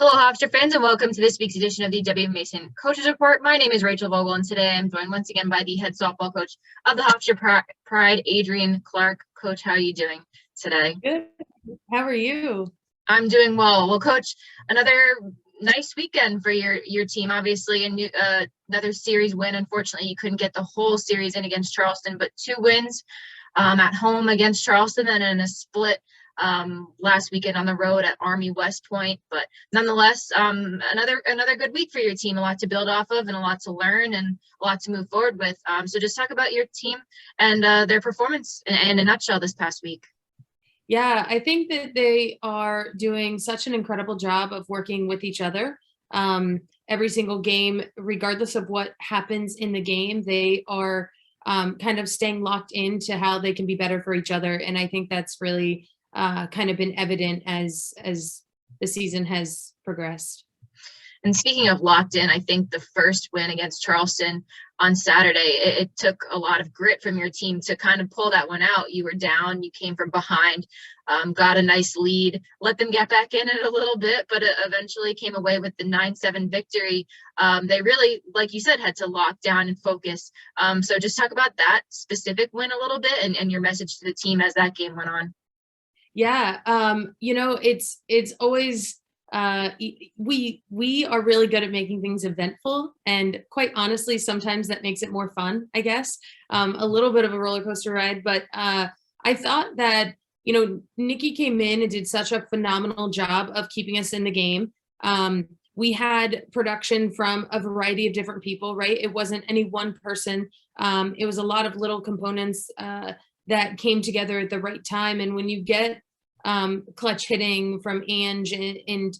Hello, Hofstra fans, and welcome to this week's edition of the W. Mason Coaches Report. My name is Rachel Vogel, and today I'm joined once again by the head softball coach of the Hofstra Pride, Adrienne Clark. Coach, how are you doing today? Good. How are you? I'm doing well. Well, Coach, another nice weekend for your team, obviously, and another series win. Unfortunately, you couldn't get the whole series in against Charleston, but two wins at home against Charleston and in a split last weekend on the road at Army West Point. But nonetheless, another good week for your team, a lot to build off of and a lot to learn and a lot to move forward with. So just talk about your team and their performance in a nutshell this past week. Yeah, I think that they are doing such an incredible job of working with each other. Every single game, regardless of what happens in the game, they are kind of staying locked into how they can be better for each other. And I think that's really kind of been evident as the season has progressed. And speaking of locked in, I think the first win against Charleston on Saturday, it took a lot of grit from your team to kind of pull that one out. You were down, you came from behind, got a nice lead, let them get back in it a little bit, but eventually came away with the 9-7 victory. They really, like you said, had to lock down and focus. So just talk about that specific win a little bit and your message to the team as that game went on. Yeah, it's always we are really good at making things eventful, and quite honestly, sometimes that makes it more fun, I guess. A little bit of a roller coaster ride, but I thought that Nikki came in and did such a phenomenal job of keeping us in the game. We had production from a variety of different people, right? It wasn't any one person. It was a lot of little components that came together at the right time. And when you get clutch hitting from Ange and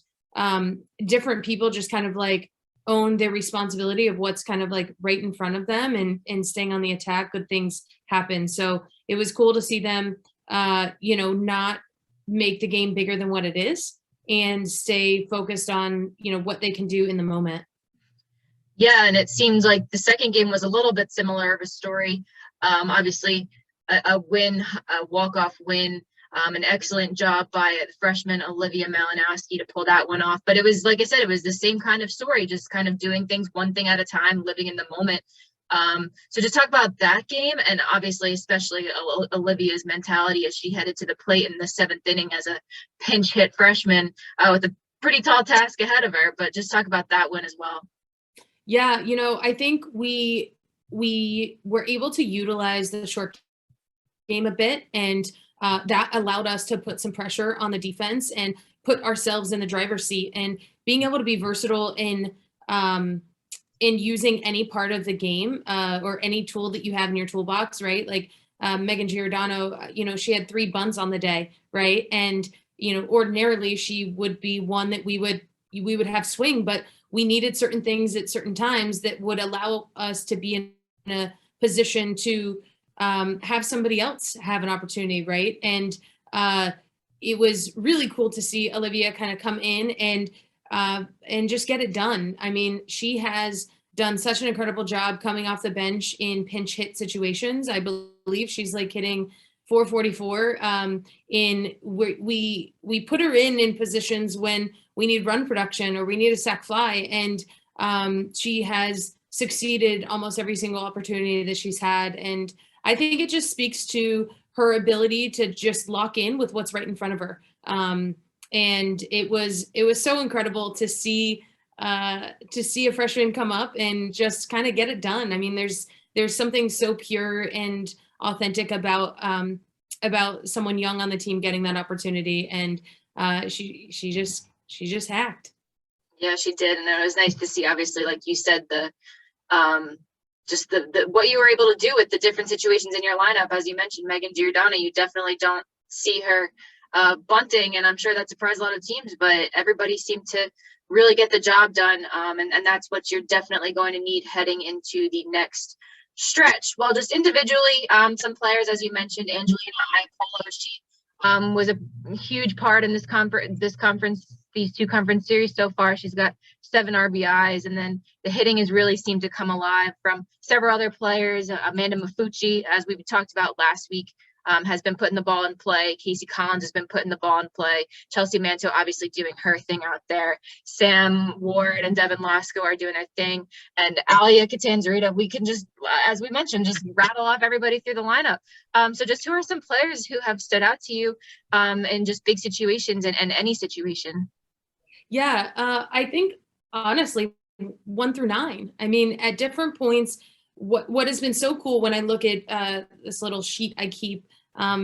different people just kind of like own their responsibility of what's kind of like right in front of them and staying on the attack, good things happen. So it was cool to see them, not make the game bigger than what it is and stay focused on, what they can do in the moment. Yeah, and it seems like the second game was a little bit similar of a story. Obviously, a win, a walk-off win, an excellent job by freshman Olivia Malinowski to pull that one off. But it was, like I said, it was the same kind of story, just kind of doing things one thing at a time, living in the moment. So just talk about that game and obviously, especially Olivia's mentality as she headed to the plate in the seventh inning as a pinch hit freshman with a pretty tall task ahead of her. But just talk about that win as well. Yeah, I think we were able to utilize the short game a bit, and that allowed us to put some pressure on the defense and put ourselves in the driver's seat. And being able to be versatile in using any part of the game or any tool that you have in your toolbox, right? Like Megan Giordano, she had 3 bunts on the day, right? And ordinarily she would be one that we would have swing, but we needed certain things at certain times that would allow us to be in a position to have somebody else have an opportunity, right? And it was really cool to see Olivia kind of come in and just get it done. I mean, she has done such an incredible job coming off the bench in pinch hit situations. I believe she's like hitting 444 we put her in positions when we need run production or we need a sac fly, and she has succeeded almost every single opportunity that she's had. And I think it just speaks to her ability to just lock in with what's right in front of her. And it was so incredible to see a freshman come up and just kind of get it done. I mean, there's something so pure and authentic about someone young on the team getting that opportunity, and she just hacked. Yeah, she did, and it was nice to see. Obviously, like you said, just the what you were able to do with the different situations in your lineup. As you mentioned, Megan Giordano, you definitely don't see her bunting, and I'm sure that surprised a lot of teams, but everybody seemed to really get the job done, and that's what you're definitely going to need heading into the next stretch. Well, just individually, some players, as you mentioned, Angelina Iapolo, she was a huge part in this conference, these 2 conference series so far. She's got 7 RBIs, and then the hitting has really seemed to come alive from several other players. Amanda Mafucci, as we talked about last week, has been putting the ball in play. Casey Collins has been putting the ball in play. Chelsea Manto obviously doing her thing out there. Sam Ward and Devin Lasco are doing their thing. And Alia Catanzarita, we can just, as we mentioned, just rattle off everybody through the lineup. So just who are some players who have stood out to you in just big situations and any situation? Yeah, I think honestly, 1 through 9. I mean, at different points, what has been so cool when I look at this little sheet I keep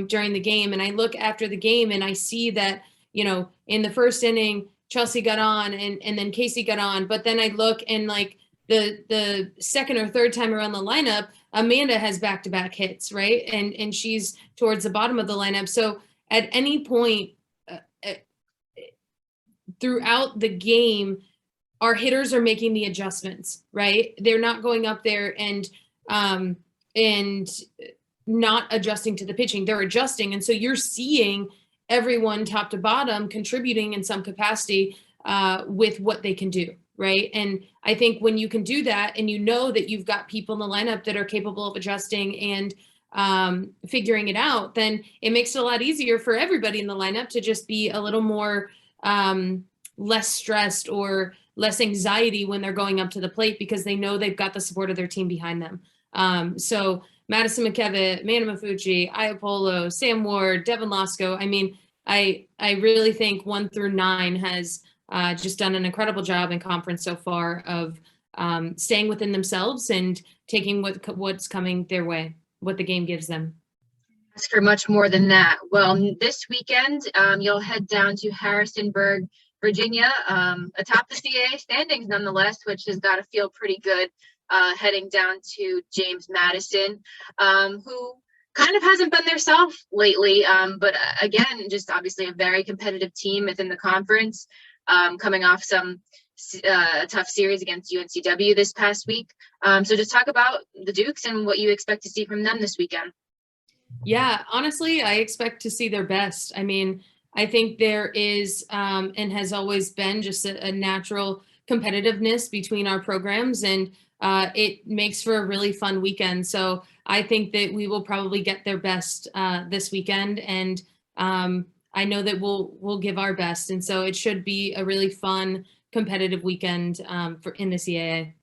during the game, and I look after the game, and I see that, you know, in the first inning, Chelsea got on, and then Casey got on, but then I look and like the second or third time around the lineup, Amanda has back-to-back hits, right, and she's towards the bottom of the lineup. So at any point throughout the game, our hitters are making the adjustments, right? They're not going up there and not adjusting to the pitching. They're adjusting. And so you're seeing everyone top to bottom contributing in some capacity with what they can do, right? And I think when you can do that and you know that you've got people in the lineup that are capable of adjusting and figuring it out, then it makes it a lot easier for everybody in the lineup to just be a little more less stressed or less anxiety when they're going up to the plate because they know they've got the support of their team behind them. So Madison McKevitt, Amanda Mafucci, Iapolo, Sam Ward, Devin Lasco. I mean, I really think 1 through 9 has just done an incredible job in conference so far of staying within themselves and taking what's coming their way, what the game gives them. Ask for much more than that. Well, this weekend, you'll head down to Harrisonburg, Virginia, atop the CAA standings nonetheless, which has got to feel pretty good, heading down to James Madison, who kind of hasn't been their self lately, but again, just obviously a very competitive team within the conference, coming off some tough series against UNCW this past week. So just talk about the Dukes and what you expect to see from them this weekend. Yeah, honestly, I expect to see their best. I mean, I think there is and has always been just a natural competitiveness between our programs, and it makes for a really fun weekend. So I think that we will probably get their best this weekend, and I know that we'll give our best, and so it should be a really fun, competitive weekend in the CAA.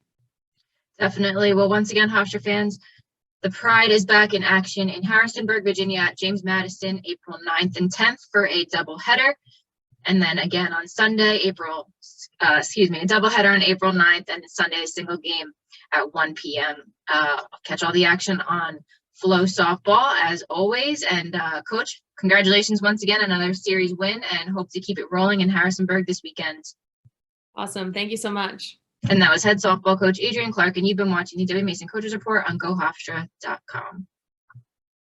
Definitely. Well, once again, Hofstra fans, the Pride is back in action in Harrisonburg, Virginia at James Madison, April 9th and 10th for a doubleheader. And then again on Sunday, a doubleheader on April 9th and Sunday, a single game at 1 p.m. Catch all the action on Flow Softball as always. And Coach, congratulations once again, another series win, and hope to keep it rolling in Harrisonburg this weekend. Awesome. Thank you so much. And that was head softball coach Adrienne Clark, and you've been watching the W. Mason Coaches Report on GoHofstra.com.